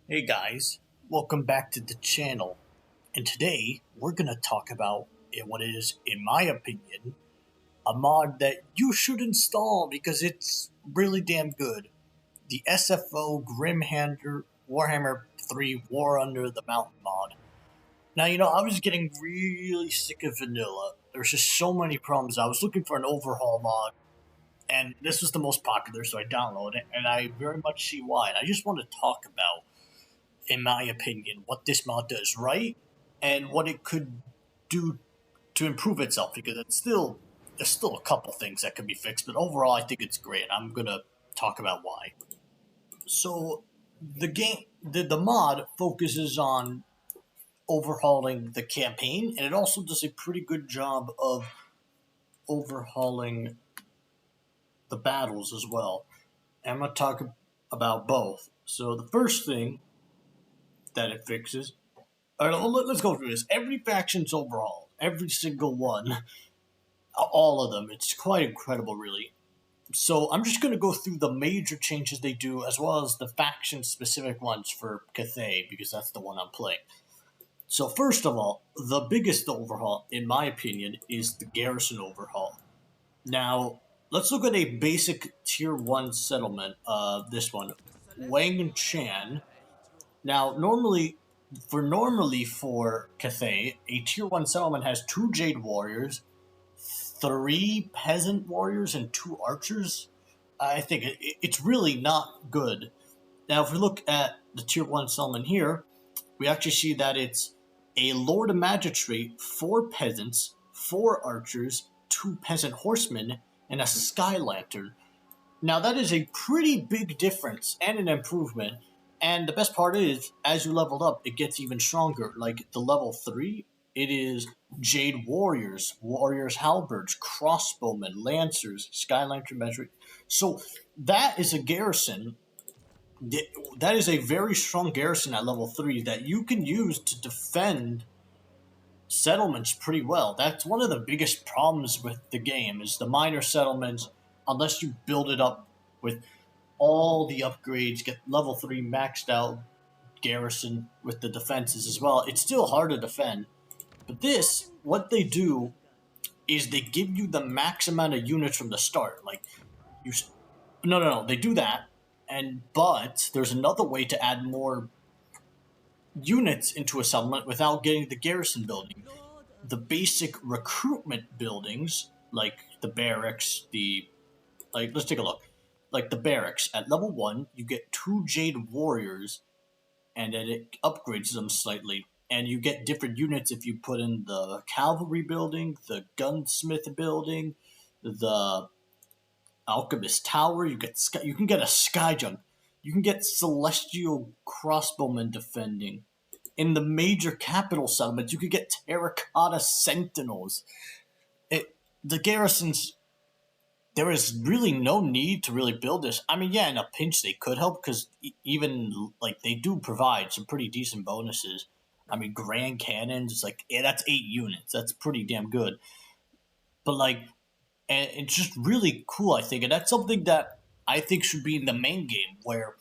Hey guys, welcome back to the channel. And today we're going to talk about what is, in my opinion, a mod that you should install because it's really damn good. The SFO Warhammer 3 War Under the Mountain mod. Now, I was getting really sick of vanilla. There's just so many problems. I was looking for an overhaul mod, and this was the most popular, so I downloaded it, and I very much see why. And I just want to talk about, in my opinion, what this mod does right and what it could do to improve itself, because there's still a couple things that could be fixed, but overall I think it's great. I'm gonna talk about why. So the mod focuses on overhauling the campaign, and it also does a pretty good job of overhauling the battles as well. And I'm gonna talk about both. So the first thing that it fixes. All right, let's go through this. Every faction's overhauled. Every single one. All of them. It's quite incredible, really. So I'm just going to go through the major changes they do, as well as the faction-specific ones for Cathay, because that's the one I'm playing. So first of all, the biggest overhaul, in my opinion, is the Garrison overhaul. Now, let's look at a basic Tier 1 settlement. This one. Wang Chan. Now, normally for Cathay, a Tier 1 settlement has 2 Jade Warriors, 3 Peasant Warriors, and 2 Archers. I think it's really not good. Now, if we look at the Tier 1 settlement here, we actually see that it's a Lord of Magistrate, 4 Peasants, 4 Archers, 2 Peasant Horsemen, and a Sky Lantern. Now, that is a pretty big difference and an improvement. And the best part is, as you leveled up, it gets even stronger. Like the level 3, it is Jade Warriors, Warriors Halberds, Crossbowmen, Lancers, Sky Lantern Measure. So that is a garrison. That is a very strong garrison at level 3 that you can use to defend settlements pretty well. That's one of the biggest problems with the game, is the minor settlements, unless you build it up with all the upgrades, get level 3 maxed out garrison with the defenses as well, it's still hard to defend. But this, what they do is they give you the max amount of units from the start. Like, you, no, they do that, but there's another way to add more units into a settlement without getting the garrison building. The basic recruitment buildings, like the barracks, let's take a look. Like the barracks, at level 1, you get 2 Jade Warriors, and then it upgrades them slightly. And you get different units if you put in the Cavalry building, the Gunsmith building, the Alchemist Tower. You can get a Sky Junk. You can get Celestial Crossbowmen defending. In the major capital settlements, you could get Terracotta Sentinels. The garrisons, there is really no need to really build this. I mean, yeah, in a pinch they could help, because even, like, they do provide some pretty decent bonuses. I mean, Grand Cannons, it's like, yeah, that's 8 units. That's pretty damn good. But, like, and it's just really cool, I think. And that's something that I think should be in the main game, where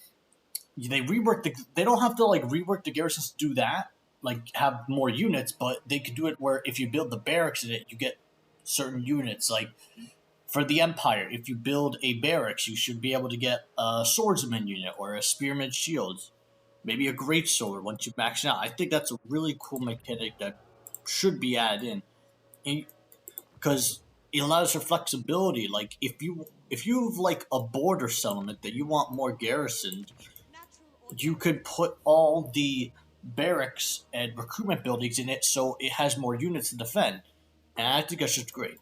they don't have to, like, rework the garrisons to do that, like, have more units, but they could do it where if you build the barracks in it, you get certain units. Like, for the Empire, if you build a barracks, you should be able to get a swordsman unit or a spearman shields, maybe a greatsword once you max it out. I think that's a really cool mechanic that should be added in, because it allows for flexibility. Like, if you have, like, a border settlement that you want more garrisoned, you could put all the barracks and recruitment buildings in it, so it has more units to defend. And I think that's just great.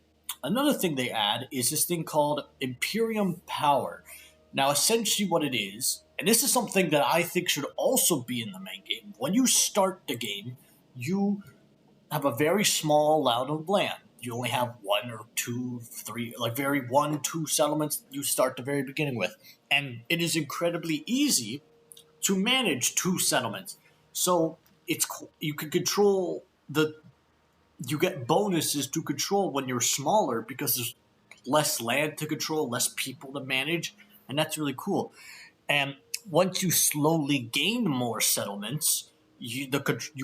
Another thing they add is this thing called Imperium Power. Now, essentially what it is, and this is something that I think should also be in the main game. When you start the game, you have a very small amount of land. You only have 1 or 2, 3, like, 1, 2 settlements you start the very beginning with. And it is incredibly easy to manage 2 settlements. So you can control you get bonuses to control when you're smaller, because there's less land to control, less people to manage, and that's really cool. And once you slowly gain more settlements, you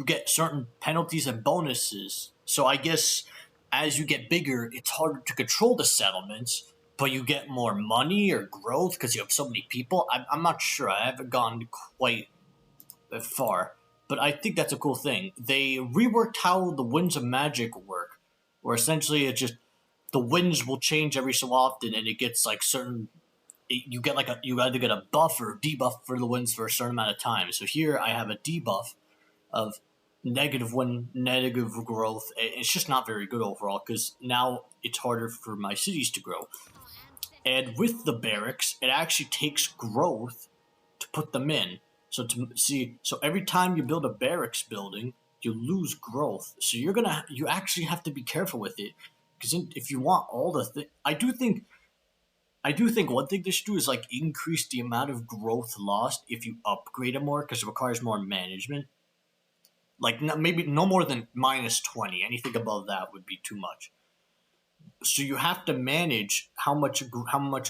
get certain penalties and bonuses. So I guess as you get bigger, it's harder to control the settlements, but you get more money or growth because you have so many people. I'm not sure. I haven't gone quite that far, but I think that's a cool thing. They reworked how the winds of magic work, where essentially it's just the winds will change every so often, and it gets like certain. You get like you either get a buff or a debuff for the winds for a certain amount of time. So here I have a debuff of negative wind, negative growth. It's just not very good overall because now it's harder for my cities to grow. And with the barracks, it actually takes growth to put them in. So so every time you build a barracks building, you lose growth. So you actually have to be careful with it because if you want all the I do think one thing they should do is like increase the amount of growth lost if you upgrade it more because it requires more management. Like maybe no more than -20. Anything above that would be too much. So you have to manage how much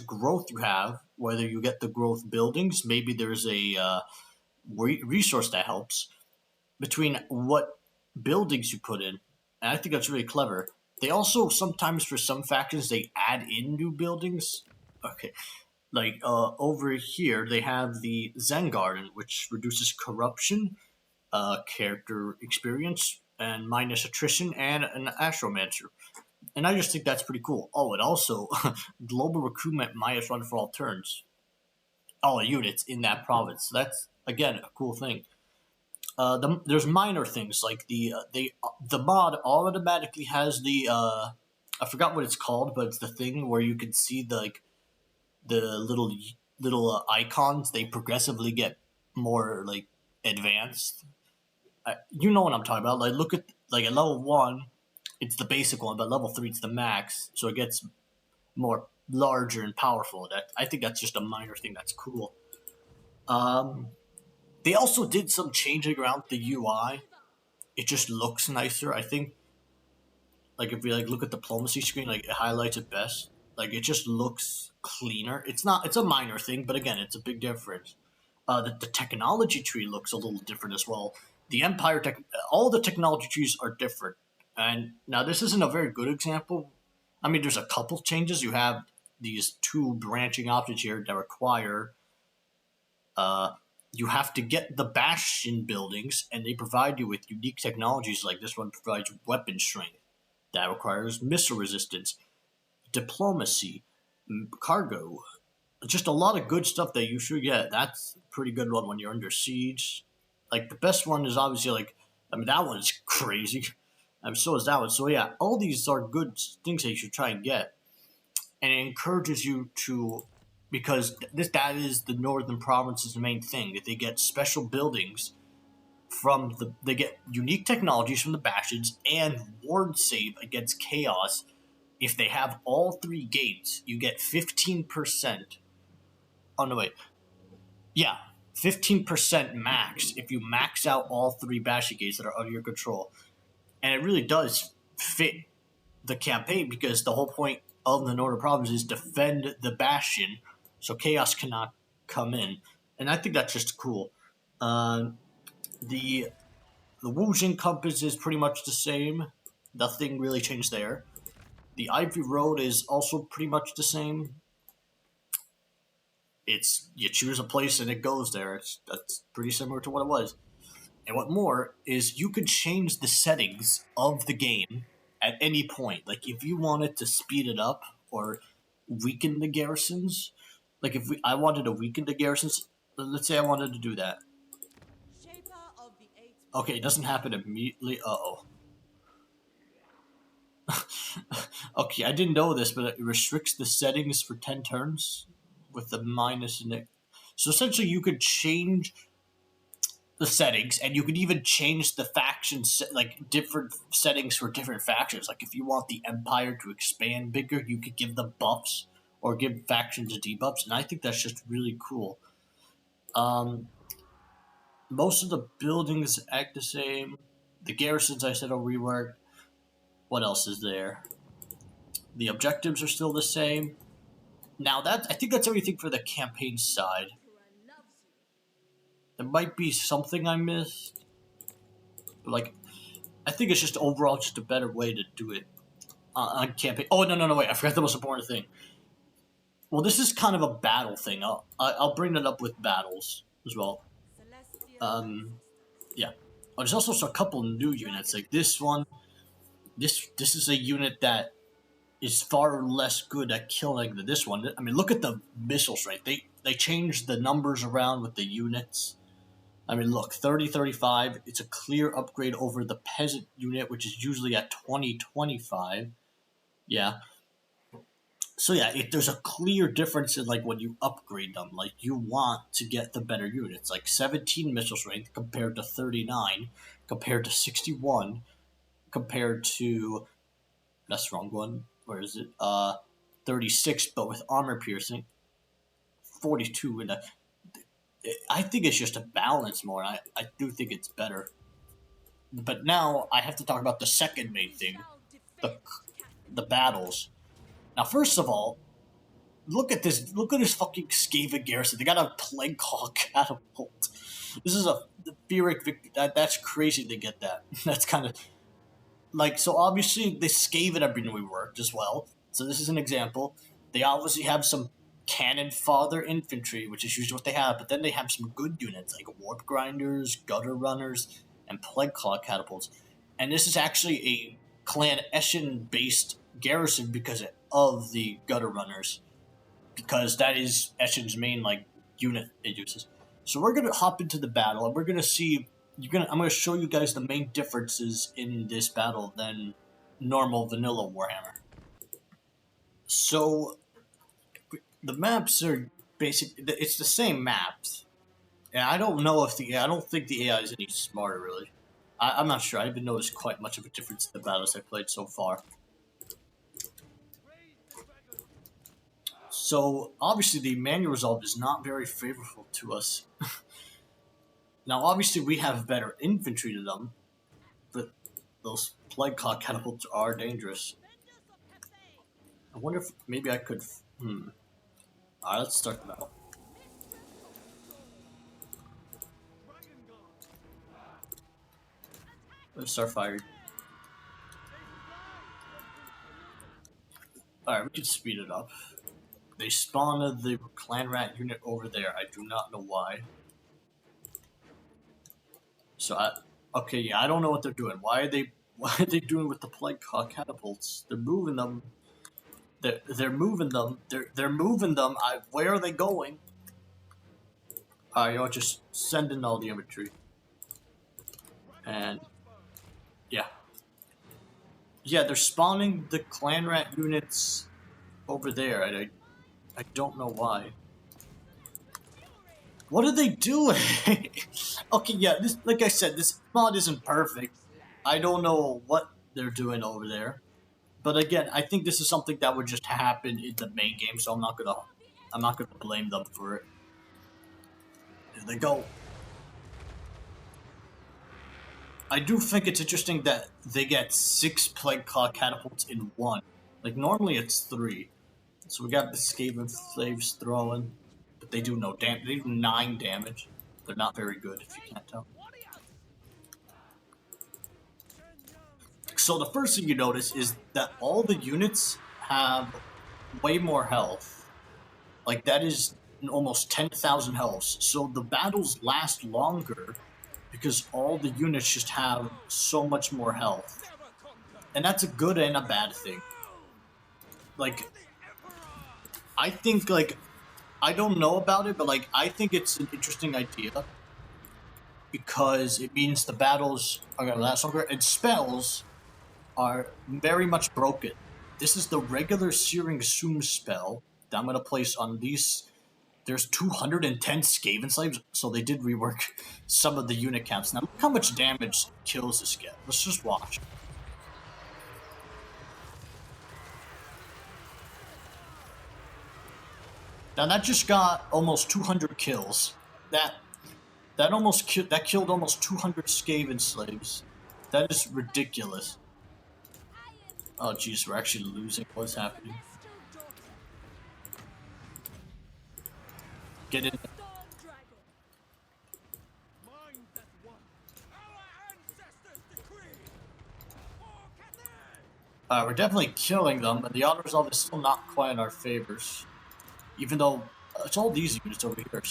growth you have. Whether you get the growth buildings, maybe there's a resource that helps between what buildings you put in. And I think that's really clever. They also sometimes for some factions they add in new buildings. Okay, like over here they have the Zen Garden, which reduces corruption, character experience, and minus attrition, and an astromancer. And I just think that's pretty cool. Oh, and also global recruitment minus one for all turns, all units in that province. So that's again a cool thing. There's minor things like the mod automatically has the I forgot what it's called, but it's the thing where you can see the little icons. They progressively get more like advanced. You know what I'm talking about. Like look at like at level 1, it's the basic one, but level 3 it's the max, so it gets more larger and powerful. That I think that's just a minor thing that's cool. They also did some changing around the UI. It just looks nicer. I think like if we like look at the diplomacy screen, like it highlights it best. Like it just looks cleaner. It's not. It's a minor thing, but again, it's a big difference. The technology tree looks a little different as well. The Empire tech, all the technology trees are different. And now this isn't a very good example. I mean, there's a couple changes. You have these two branching options here that require you have to get the Bastion buildings, and they provide you with unique technologies like this one provides weapon strength. That requires missile resistance, diplomacy, cargo, just a lot of good stuff that you should get. That's a pretty good one when you're under siege. Like the best one is obviously like I mean that one's crazy. So is that one. So yeah, all these are good things that you should try and get, and it encourages you to because that is the northern province's main thing. That they get special buildings they get unique technologies from the bastions and ward save against chaos. If they have all three gates, you get 15%. Oh no, wait. Yeah, 15% max if you max out all three bastion gates that are under your control. And it really does fit the campaign because the whole point of the Northern Province is defend the bastion so chaos cannot come in. And I think that's just cool. The the Wujing compass is pretty much the same. Nothing really changed there. The Ivory Road is also pretty much the same. It's you choose a place and it goes there. That's pretty similar to what it was. And what more is you could change the settings of the game at any point. Like if you wanted to speed it up or weaken the garrisons, like I wanted to weaken the garrisons, let's say I wanted to do that. Okay, it doesn't happen immediately. Uh-oh. Okay, I didn't know this, but it restricts the settings for 10 turns with the minus in it. So essentially you could change the settings, and you could even change the factions, like different settings for different factions. Like if you want the Empire to expand bigger, you could give them buffs or give factions debuffs, and I think that's just really cool. Most of the buildings act the same. The garrisons I said are reworked. What else is there? The objectives are still the same. Now I think that's everything for the campaign side. There might be something I missed, but like, I think it's just overall just a better way to do it on campaign. Oh no, wait! I forgot the most important thing. Well, this is kind of a battle thing. I'll bring it up with battles as well. Yeah. Oh, there's also a couple new units like this one. This is a unit that is far less good at killing than this one. I mean, look at the missiles, right? They changed the numbers around with the units. I mean, look, 30-35. It's a clear upgrade over the peasant unit, which is usually at 20-25. Yeah. So yeah, there's a clear difference in like when you upgrade them. Like you want to get the better units, like 17 missile strength compared to 39, compared to 61, compared to that's the wrong one. Where is it? 36, but with armor piercing. 42, and I think it's just a balance more. I do think it's better. But now I have to talk about the second main thing, the battles. Now, first of all, look at this. Look at this fucking Skaven garrison. They got a plague claw catapult. This is a Pyrrhic victory. That's crazy to get that. That's kind of like, so obviously the Skaven have been reworked as well. So this is an example. They obviously have some cannon fodder infantry, which is usually what they have, but then they have some good units like warp grinders, gutter runners, and plague claw catapults. And this is actually a Clan Eschen based garrison because of the gutter runners, because that is Eschen's main like unit it uses. So we're gonna hop into the battle and we're gonna see. I'm gonna show you guys the main differences in this battle than normal vanilla Warhammer. So the maps are basically it's the same maps, and I don't know if I don't think the AI is any smarter really. I'm not sure. I haven't noticed quite much of a difference in the battles I played so far. So obviously the manual result is not very favorable to us. Now obviously we have better infantry to them, but those plague claw catapults are dangerous. I wonder if maybe I could. Alright, let's start the battle. Let's start firing. Alright, we can speed it up. They spawned the clan rat unit over there. I do not know why. So okay, yeah, I don't know what they're doing. Why are they doing with the plague claw catapults? They're moving them. They're moving them. They're moving them. Where are they going? Alright, you know, just send in all the infantry. And yeah. Yeah, they're spawning the clan rat units over there. I don't know why. What are they doing? Okay, yeah, this, like I said, this mod isn't perfect. I don't know what they're doing over there. But again, I think this is something that would just happen in the main game, so I'm not gonna blame them for it. There they go. I do think it's interesting that they get 6 plague claw catapults in one. Like normally it's 3. So we got the Skaven slaves throwing, but they do no damage. They do 9 damage. They're not very good if you can't tell. So the first thing you notice is that all the units have way more health. Like that is almost 10,000 health. So the battles last longer because all the units just have so much more health. And that's a good and a bad thing. Like, I think, like, I don't know about it, but, like, I think it's an interesting idea. Because it means the battles are going to last longer, and spells are very much broken. This is the regular Searing Soom spell that I'm going to place on these. There's 210 Skaven slaves, so they did rework some of the unit counts. Now, look how much damage kills this get. Let's just watch. Now that just got almost 200 kills. That killed almost 200 Skaven slaves. That is ridiculous. Oh jeez, we're actually losing. What's happening? Get in. We're definitely killing them, but the auto resolve is still not quite in our favors. Even though it's all these units over here.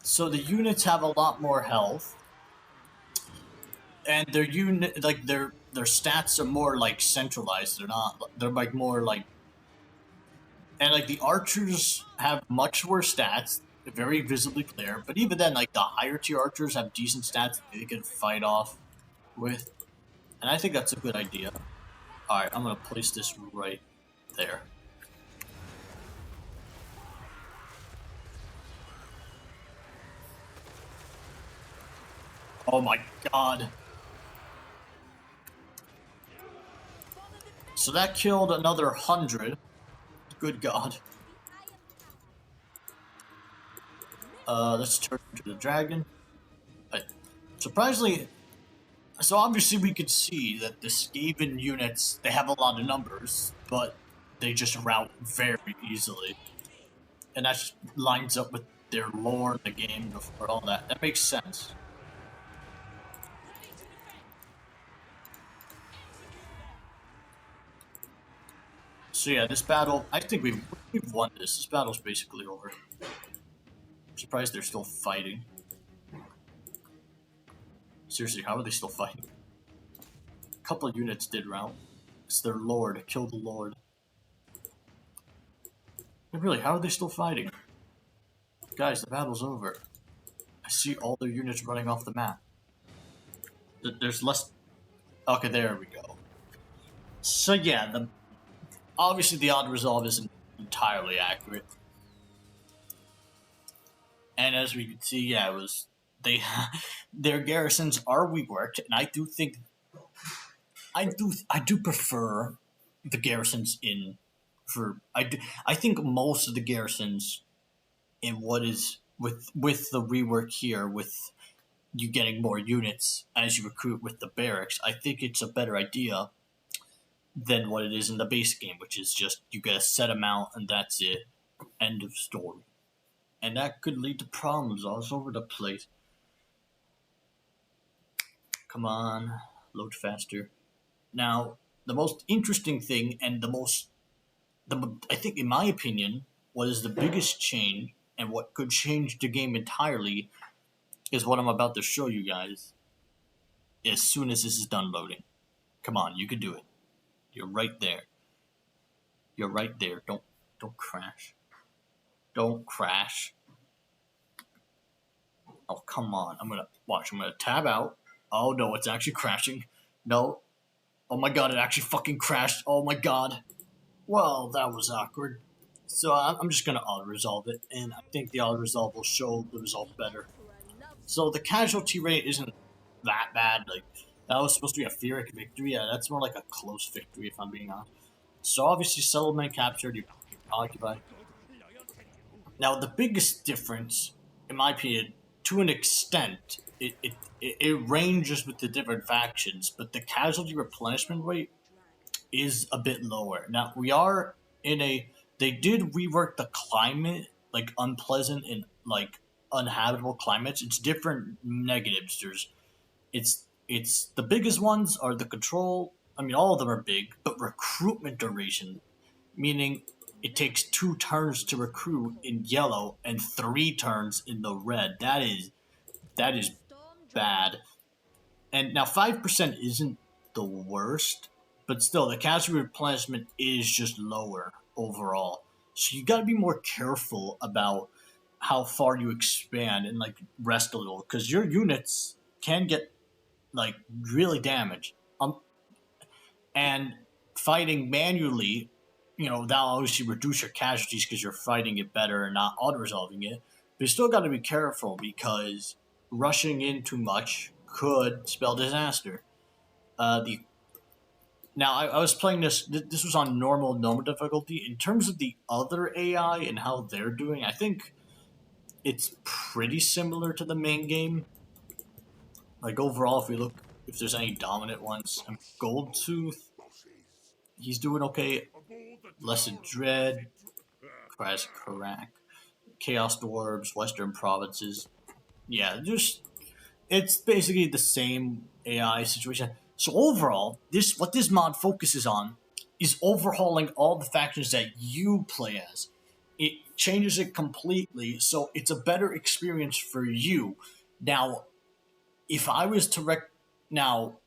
So the units have a lot more health, and their unit like their stats are more like centralized. They're not. They're like more like, and like the archers have much worse stats, very visibly clear. But even then, like the higher tier archers have decent stats that they can fight off with, and I think that's a good idea. All right, I'm gonna place this right there. Oh my god. So that killed another 100. Good god. Let's turn to the dragon. But surprisingly, so obviously we could see that the Skaven units, they have a lot of numbers, but they just rout very easily. And that lines up with their lore in the game before all that. That makes sense. So yeah, this battle, I think we've won this. This battle's basically over. I'm surprised they're still fighting. Seriously, how are they still fighting? A couple of units did rout. It's their lord. Kill the lord. But really, how are they still fighting? Guys, the battle's over. I see all their units running off the map. There's less... Okay, there we go. So yeah, obviously the odd resolve isn't entirely accurate. And as we can see, yeah, it was... their garrisons are reworked, and I do think... I do prefer the garrisons in... I think most of the garrisons in what is... With the rework here, with you getting more units as you recruit with the barracks, I think it's a better idea than what it is in the base game, which is just you get a set amount and that's it. End of story. And that could lead to problems all over the place. Come on, load faster. Now, the most interesting thing and I think in my opinion, what is the biggest change and what could change the game entirely is what I'm about to show you guys as soon as this is done loading. Come on, you can do it. You're right there. You're right there. Don't crash. Don't crash. Oh, come on. I'm gonna tab out. Oh no, it's actually crashing. No. Oh my god, it actually fucking crashed. Oh my god. Well, that was awkward. So I'm just gonna auto-resolve it, and I think the auto-resolve will show the result better. So the casualty rate isn't that bad. Like, that was supposed to be a Pyrrhic victory. Yeah, that's more like a close victory, if I'm being honest. So obviously, settlement captured, you occupy. Now, the biggest difference, in my opinion, to an extent, it ranges with the different factions, but the casualty replenishment rate is a bit lower. Now, we are in a... They did rework the climate, like unpleasant and like uninhabitable climates. It's different negatives. It's the biggest ones are the control. I mean, all of them are big, but recruitment duration, meaning it takes 2 turns to recruit in yellow and 3 turns in the red. That is bad. And now 5% isn't the worst, but still the casualty replenishment is just lower overall. So you got to be more careful about how far you expand and like rest a little, because your units can get like really damaged. And fighting manually, that'll obviously reduce your casualties because you're fighting it better and not auto-resolving it. But you still got to be careful because rushing in too much could spell disaster. Now, I was playing this. This was on normal difficulty. In terms of the other AI and how they're doing, I think it's pretty similar to the main game. Like overall, if there's any dominant ones, Goldtooth, he's doing okay. Lesson Dread, Karak, Chaos Dwarves, Western Provinces. Yeah, it's basically the same AI situation. So overall, what this mod focuses on is overhauling all the factions that you play as. It changes it completely, so it's a better experience for you. Now, if I was to now,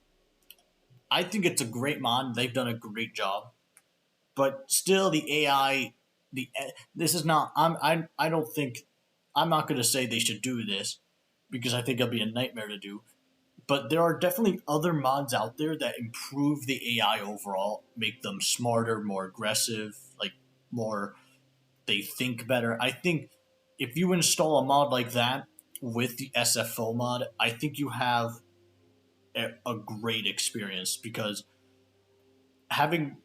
I think it's a great mod. They've done a great job, but still, the AI, this is not. I don't think. I'm not going to say they should do this because I think it'll be a nightmare to do. But there are definitely other mods out there that improve the AI overall, make them smarter, more aggressive, like more they think better. I think if you install a mod like that with the SFO mod, I think you have a great experience because having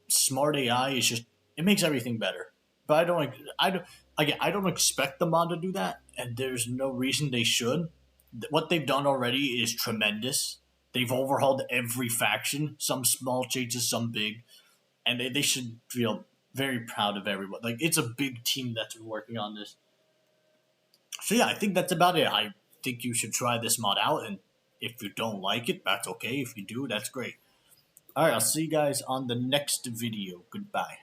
smart AI is just it makes everything better. But I don't expect the mod to do that, and there's no reason they should. What they've done already is tremendous. They've overhauled every faction, some small changes, some big, and they should feel very proud of everyone. Like it's a big team that's been working on this. So yeah, I think that's about it. I think you should try this mod out, and if you don't like it, that's okay. If you do, that's great. All right, I'll see you guys on the next video. Goodbye.